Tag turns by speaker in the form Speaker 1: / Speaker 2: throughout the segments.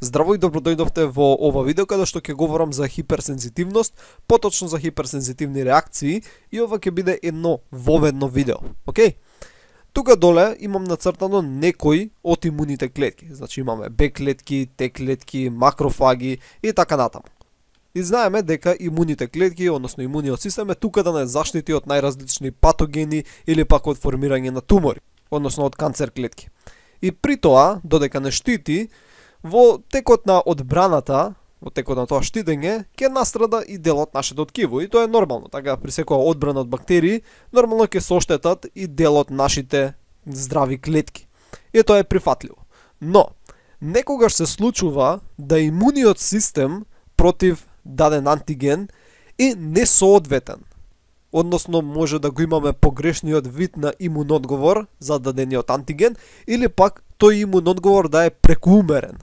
Speaker 1: Здраво и добро дојдовте во ова видео каде што ќе говорам за хиперсензитивност, поточно за хиперсензитивни реакции и ова ќе биде едно воведно видео. Океј? Тука доле имам нацртано некои од имуните клетки. Значи имаме Б клетки, Т клетки, макрофаги и така натаму. И знаеме дека имуните клетки, односно имуниот систем е тука да не заштити од најразлични патогени или пак од формирање на тумори, односно од канцер клетки. И при тоа, додека не штити, во текот на одбраната, во текот на тоа штитење, ќе настрада и дел од нашето ткиво. И тоа е нормално. Така, при секоја одбрана од бактерии, нормално ќе соштетат и дел од нашите здрави клетки. И тоа е прифатливо. Но, некогаш се случува да имуниот систем против даден антиген е несоодветен. Односно, може да го имаме погрешниот вид на имунодговор за дадениот антиген, или пак тој имунодговор да е прекуумерен.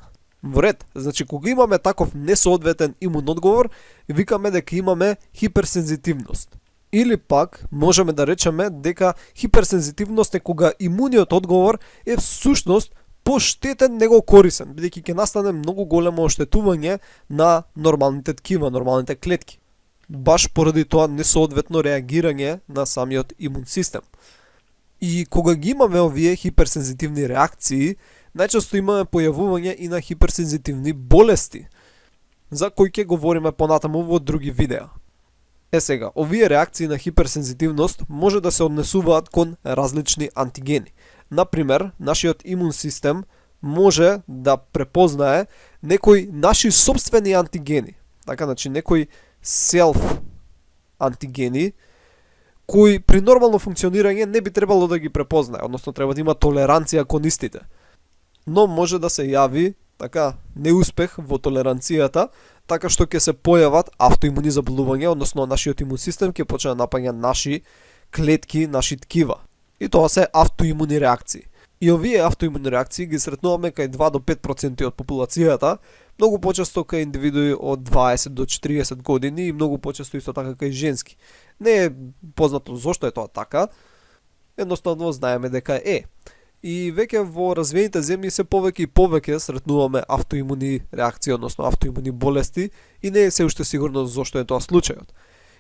Speaker 1: Во ред, значи кога имаме таков несоодветен имунодговор, викаме дека имаме хиперсензитивност. Или пак можеме да речеме дека хиперсензитивност е кога имуниот одговор е всушност поштетен него корисен, бидејќи ќе настане многу големо оштетување на нормалните ткива, нормалните клетки. Баш поради тоа несоодветно реагирање на самиот имун систем. И кога ги имаме овие хиперсензитивни реакции, најчесто имаме појавување и на хиперсензитивни болести, за кои ќе говориме понатаму во други видеа. Сега, овие реакции на хиперсензитивност може да се однесуваат кон различни антигени. Например, нашиот имун систем може да препознае некои наши собствени антигени. Така, значи, некои селф антигени, кои при нормално функционирање не би требало да ги препознае, односно треба да има толеранција кон истите. Но може да се јави така неуспех во толеранцијата, така што ќе се појават автоимуни заболувања, односно нашиот имун систем ќе почне да напаѓа наши клетки, наши ткива. И тоа се автоимуни реакции. И овие автоимуни реакции ги сретнуваме кај 2 до 5% од популацијата, многу почесто кај индивидуи од 20 до 40 години и многу почесто исто така кај женски. Не е познато зошто е тоа така, едноставно знаеме дека е. И веќе во развиените земји се повеќе и повеќе сретнуваме автоимуни реакции, односно автоимуни болести, и не е се уште сигурно зошто е тоа случајот.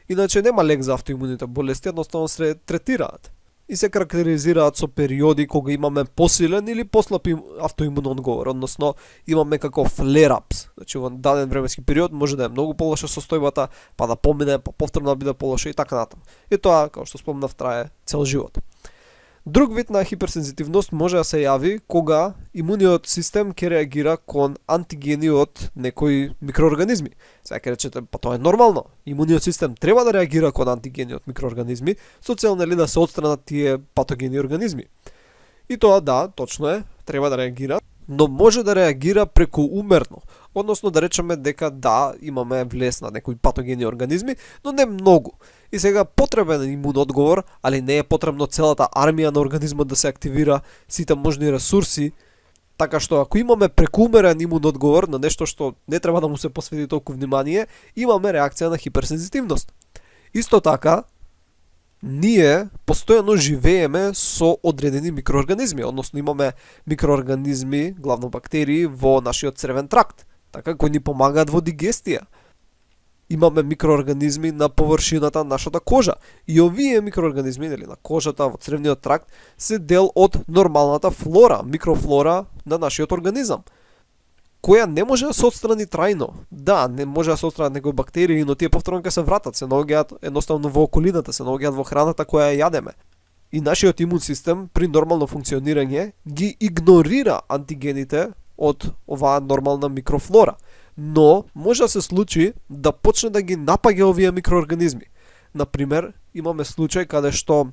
Speaker 1: Иначе нема лек за автоимуните болести, едноставно се третираат. И се карактеризираат со периоди кога имаме посилен или послаб автоимун одговор, односно имаме како flare-ups. Значи во даден временски период може да е многу полоша состојбата, па да помине, па повторно да биде полоша и така натаму. И тоа, како што спомнав, трае цел живот. Друг вид на хиперсензитивност може да се јави кога имуниот систем ќе реагира кон антигени од некои микроорганизми. Сега ќе речете, па тоа е нормално. Имуниот систем треба да реагира кон антигени од микроорганизми, со цел нели да се отстранат тие патогени организми. И тоа да, точно е, треба да реагира, но може да реагира прекуумерно. Односно да речеме дека да, имаме влез на некои патогени организми, но не многу. И сега потребен имун одговор, али не е потребно целата армија на организмот да се активира, сите можни ресурси, така што ако имаме прекумерен имун одговор на нешто што не треба да му се посвети толку внимание, имаме реакција на хиперсензитивност. Исто така, ние постојано живееме со одредени микроорганизми, односно имаме микроорганизми, главно бактерии, во нашиот цревен тракт, така кои ни помагаат во дигестија. Имаме микроорганизми на површината на нашата кожа. И овие микроорганизми, нели, на кожата, во цревниот тракт, се дел од нормалната флора, микрофлора на нашиот организам, која не може да се отстрани трајно. Да, не може да се отстранат некои бактерии, но тие повторно ќе се вратат, се наоѓаат едноставно во околината, се наоѓаат во храната која ја јадеме. И нашиот имун систем при нормално функционирање ги игнорира антигените од оваа нормална микрофлора. Но може да се случи да почне да ги напаѓа овие микроорганизми. Например, имаме случај каде што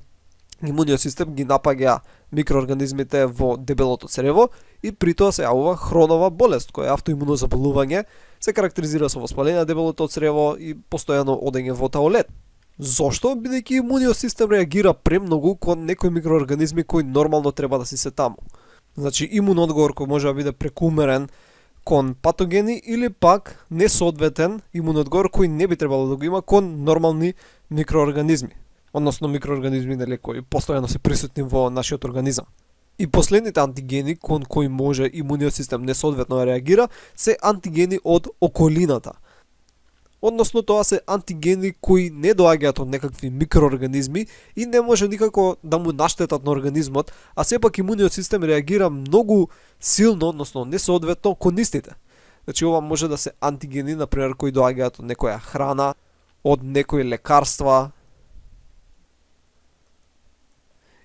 Speaker 1: имуниот систем ги напаѓа микроорганизмите во дебелото црево и при тоа се јавува хронова болест, која е автоимуно заболување, се карактеризира со воспаление на дебелото црево и постојано одење во тоалет. Зошто? Бидејќи имуниот систем реагира премногу кон некои микроорганизми кои нормално треба да си се таму. Значи имун одговор кој може да биде прекумерен кон патогени или пак несоодветен имун одговор кој не би требало да го има кон нормални микроорганизми, односно микроорганизми нели кои постојано се присутни во нашиот организам. И последните антигени кон кои може имуниот систем несоодветно да реагира се антигени од околината. Односно тоа се антигени кои не доаѓаат од некакви микроорганизми и не може никако да му наштетат на организмот, а сепак имуниот систем реагира многу силно, односно несоодветно кон истите. Значи ова може да се антигени, например, кои доаѓаат од некоја храна, од некои лекарства,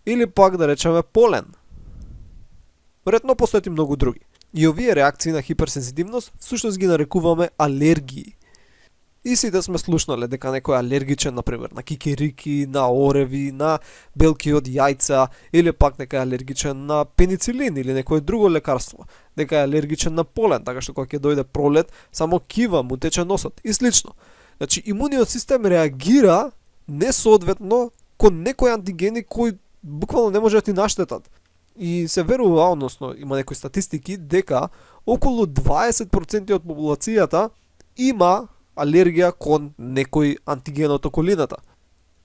Speaker 1: или пак да речеме полен. Веројатно постојат и многу други. И овие реакции на хиперсензитивност всушност ги нарекуваме алергии. И сите сме слушнале дека некој е алергичен, например, на кикирики, на ореви, на белки од јајца, или пак дека е алергичен на пеницилин или некое друго лекарство, дека е алергичен на полен, така што кога ќе дојде пролет, само кива му тече носот и слично. Значи, имуниот систем реагира несоодветно кон некои антигени кои буквално не може да ти наштетат. И се верува, односно има некои статистики, дека околу 20% од популацијата има алергија кон некој антиген од околината.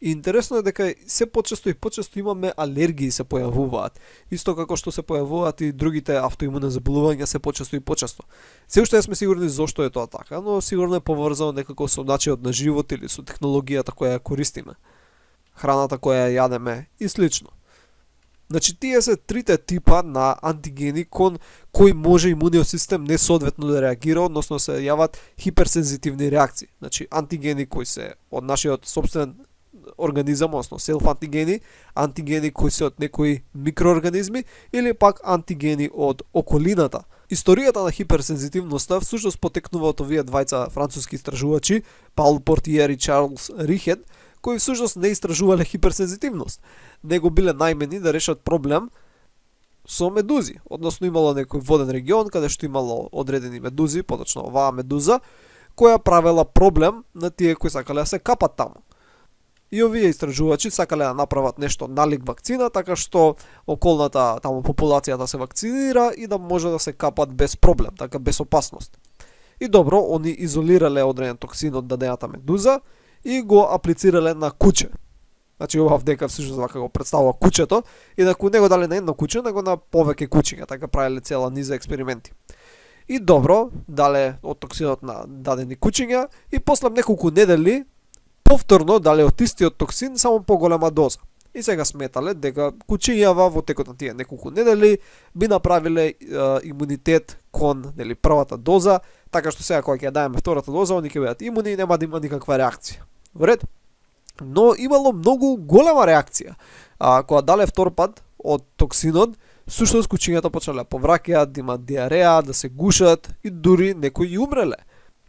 Speaker 1: И интересно е дека се почесто и почесто имаме алергии се појавуваат. Исто како што се појавуваат и другите автоимуни заболувања се почесто и почесто. Се уште не сме сигурни зошто е тоа така, но сигурно е поврзано некако со начинот на живот или со технологијата која ја користиме, храната која ја јадеме и слично. Значи, тие се трите типа на антигени кон кои може имуниот систем несоодветно да реагира, односно се јават хиперсензитивни реакции. Значи, антигени кои се од нашиот собствен организам, односно селф антигени, антигени кои се од некои микроорганизми или пак антигени од околината. Историјата на хиперсензитивноста всушност потекнува од овие двајца француски истражувачи, Паул Портиер и Чарлс Рихет, кои всушност не истражувале хиперсензитивност, него биле најмени да решат проблем со медузи. Односно имало некој воден регион каде што имало одредени медузи, поточно оваа медуза, која правела проблем на тие кои сакале да се капат таму. И овие истражувачи сакале да направат нешто налик вакцина, така што околната таму популацијата се вакцинира и да може да се капат без проблем, така без опасност. И добро, они изолирале одреден токсин од дадената медуза и го аплицирале на куче. Значи ова вдека всушност вака го представува кучето и дека не го дале на едно куче, него на повеќе кучиња, така правеле цела низа експерименти. И добро, дале од токсинот на дадени кучиња и после неколку недели повторно дале од истиот токсин само поголема доза. И сега сметале дека кучињава во текот на тие неколку недели би направиле имунитет кон првата доза, така што сега кога ќе ја даеме втората доза, они ќе бидат имуни и нема да има никаква реакција. Во ред? Но имало многу голема реакција. Кога дале втор пат од токсинот, сушност кучињата почнале да повраќаат, да имаат диареја, да се гушат и дури некои и умреле.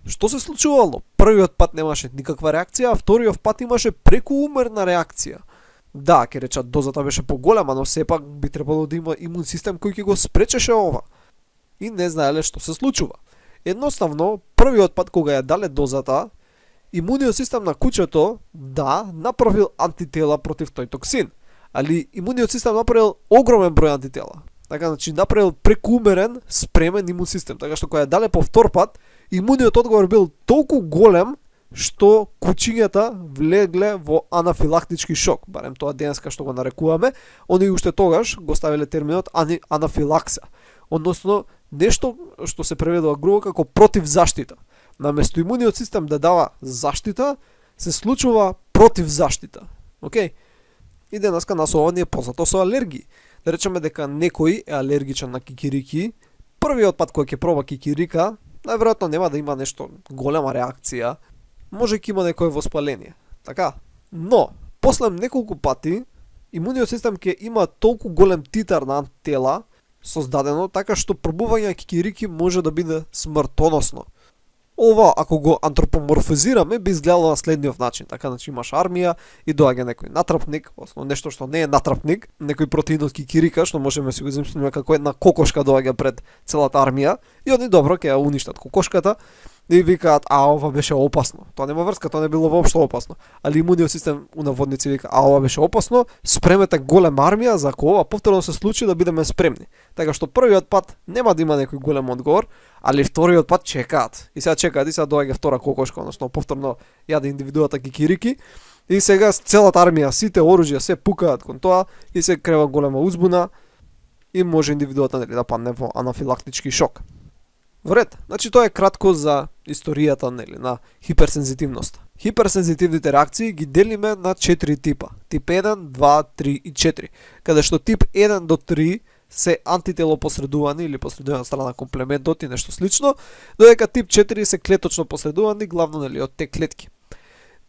Speaker 1: Што се случувало? Првиот пат немаше никаква реакција, а вториот пат имаше прекуумерна реакција. Да, ќе речат дозата беше поголема, но сепак би требало да има имун систем кој ќе го спречеше ова. И не знаеле што се случува. Едноставно, првиот пат кога ја дале дозата, имуниот систем на кучето, да, направил антитела против тој токсин. Али имуниот систем направил огромен број антитела. Така, значи, направил прекумерен, спремен имун систем. Така што кога ја дале по втор пат, имуниот одговор бил толку голем, што кучињата влегле во анафилактички шок, барем тоа денеска што го нарекуваме, они уште тогаш го ставиле терминот анафилакса, односно нешто што се преведува грубо како против заштита. Наместо имуниот систем да дава заштита, се случува против заштита. Океј? И денеска нас ова ни е познато со алергии. Да речеме дека некој е алергичен на кикирики, првиот пат кој ќе проба кикирика, најверојатно нема да има нешто голема реакција, може ќе има некој воспаление. Така? Но, после неколку пати, имуниот систем ќе има толку голем титар на антитела создадено, така што пробување на кикирики може да биде смртоносно. Ова, ако го антропоморфизираме, би изгледало на следниот начин. Така, значи имаш армија и доаѓа некој натрапник, осно нешто што не е натрапник, некој протеин од кикирика, што можеме да си го измислиме како една кокошка доаѓа пред целата армија, и они добро ќе ја уништат кокошката и викаат, ова беше опасно. Тоа нема врска, тоа не било воопшто опасно. Али имуниот систем у наводници вика, ова беше опасно, спремете голема армија за ако ова повторно се случи да бидеме спремни. Така што првиот пат нема да има некој голем одговор, али вториот пат чекаат. И сега чекаат и сега доаѓа втора кокошка, односно повторно јаде индивидуата кикирики. И сега целата армија, сите оружја се пукаат кон тоа и се крева голема узбуна. и може индивидуата нели да падне во анафилактички шок. Во ред, значи тоа е кратко за историјата нели на хиперсензитивноста. Хиперсензитивните реакции ги делиме на 4 типа. Тип 1, 2, 3 и 4. Каде што тип 1 до 3 се антитело посредувани или посредувани од страна комплементот и нешто слично, додека тип 4 се клеточно посредувани, главно нели од те клетки.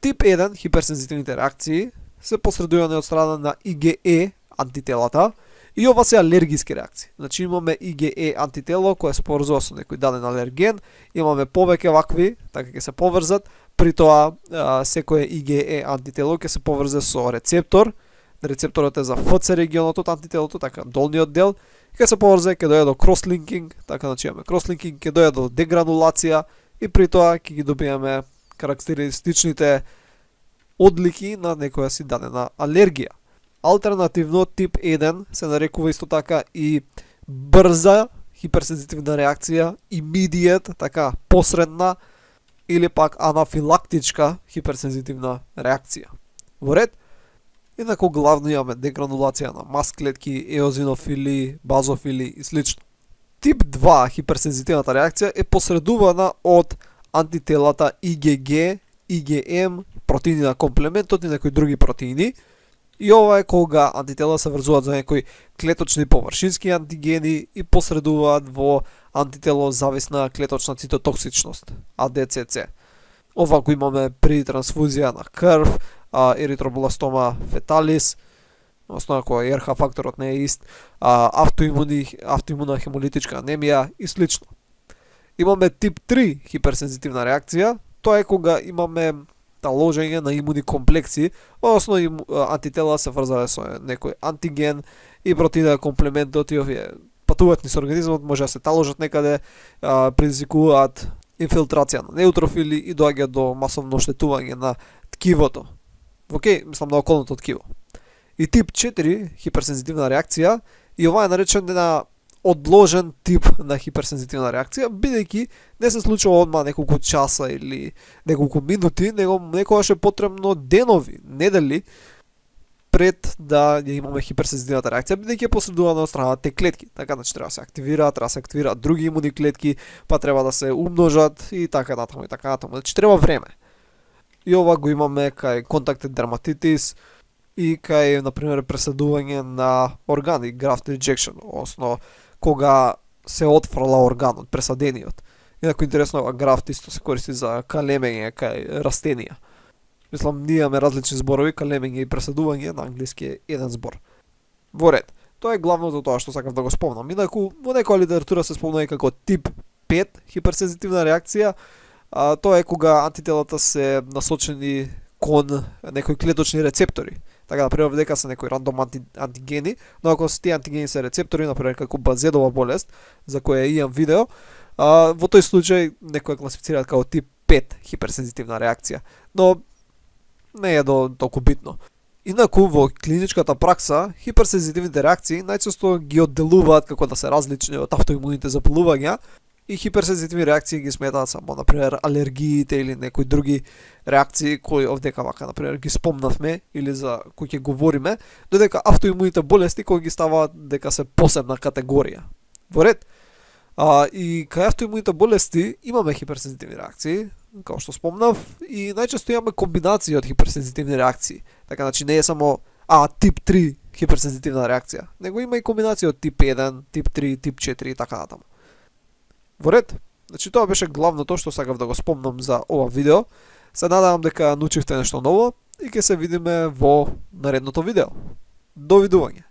Speaker 1: Тип 1 хиперсензитивните реакции се посредувани од страна на IgE антителата и ова се алергиски реакции. Значи имаме IgE антитело кое се поврзува со некој даден алерген, имаме повеќе вакви, така ќе се поврзат, при тоа секое IgE антитело ќе се поврзе со рецептор. Рецепторот е за FC регионот од антителото, така долниот дел, ќе се поврзе, ќе дојде до кросслинкинг, така значи имаме кросслинкинг, ќе дојде до дегранулација и при тоа ќе ги добиеме карактеристичните одлики на некоја си дадена алергија. Алтернативно, тип 1 се нарекува исто така и брза хиперсензитивна реакција, immediate, така посредна, или пак анафилактичка хиперсензитивна реакција. Во ред? Инаку главно имаме дегранулација на маст клетки, еозинофили, базофили и слично. Тип 2 хиперсензитивната реакција е посредувана од антителата IgG, IgM, протеини на комплементот и некои други протеини. И ова е кога антитела се врзуваат за некои клеточни површински антигени и посредуваат во антитело зависна клеточна цитотоксичност, ADCC. Ова го имаме при трансфузија на крв, еритробластома феталис, основа која РХ факторот не е ист, автоимуна хемолитичка анемија и слично. Имаме тип 3 хиперсензитивна реакција, тоа е кога имаме таложење на имуни комплекси, односно антитела се врзале со некој антиген и протеина комплементот и овие патуваат низ организмот, може да се таложат некаде, предизвикуваат инфилтрација на неутрофили и доаѓа до масовно оштетување на ткивото. Мислам на околното ткиво. И тип 4 хиперсензитивна реакција, и ова е наречена одложен тип на хиперсензитивна реакција, бидејќи не се случува одма неколку часа или неколку минути, него некогаш е потребно денови, недели пред да ја имаме хиперсензитивната реакција, бидејќи е посредувана од страна те клетки. Така значи треба да се активираат други имуни клетки, па треба да се умножат и така натаму и така натаму. Значи треба време. И ова го имаме кај контактен дерматитис и кај например преследување на органи, graft rejection, односно кога се отфрла органот, пресадениот. Инаку интересно, графт исто се користи за калемење кај растенија. Мислам, ние имаме различни зборови, калемење и пресадување, на англиски е еден збор. Во ред, тоа е главното тоа што сакав да го спомнам. Инаку, во некоја литература се спомнува како тип 5 хиперсензитивна реакција, тоа е кога антителата се насочени кон некои клеточни рецептори. Така, например, дека се некои рандом антигени, но ако се тие антигени се рецептори, например, како базедова болест, за која имам видео, во тој случај некој класифицираат како тип 5 хиперсензитивна реакција, но не е толку битно. Инаку, во клиничката пракса, хиперсензитивните реакции најчесто ги одделуваат како да се различни од автоимуните заболувања, и хиперсензитивни реакции ги сметаат само, например, алергиите или некои други реакции кои овдека вака, например, ги спомнавме или за кои ќе говориме, додека автоимуните болести кои ги ставаат дека се посебна категорија. Во ред? И кај автоимуните болести имаме хиперсензитивни реакции, како што спомнав, и најчесто имаме комбинации од хиперсензитивни реакции. Така, значи не е само тип 3 хиперсензитивна реакција, него има и комбинација од тип 1, тип 3, тип 4 и така натаму. Во ред? Значи тоа беше главното што сакав да го спомнам за ова видео. Се надевам дека научивте нешто ново и ќе се видиме во наредното видео. Довидување!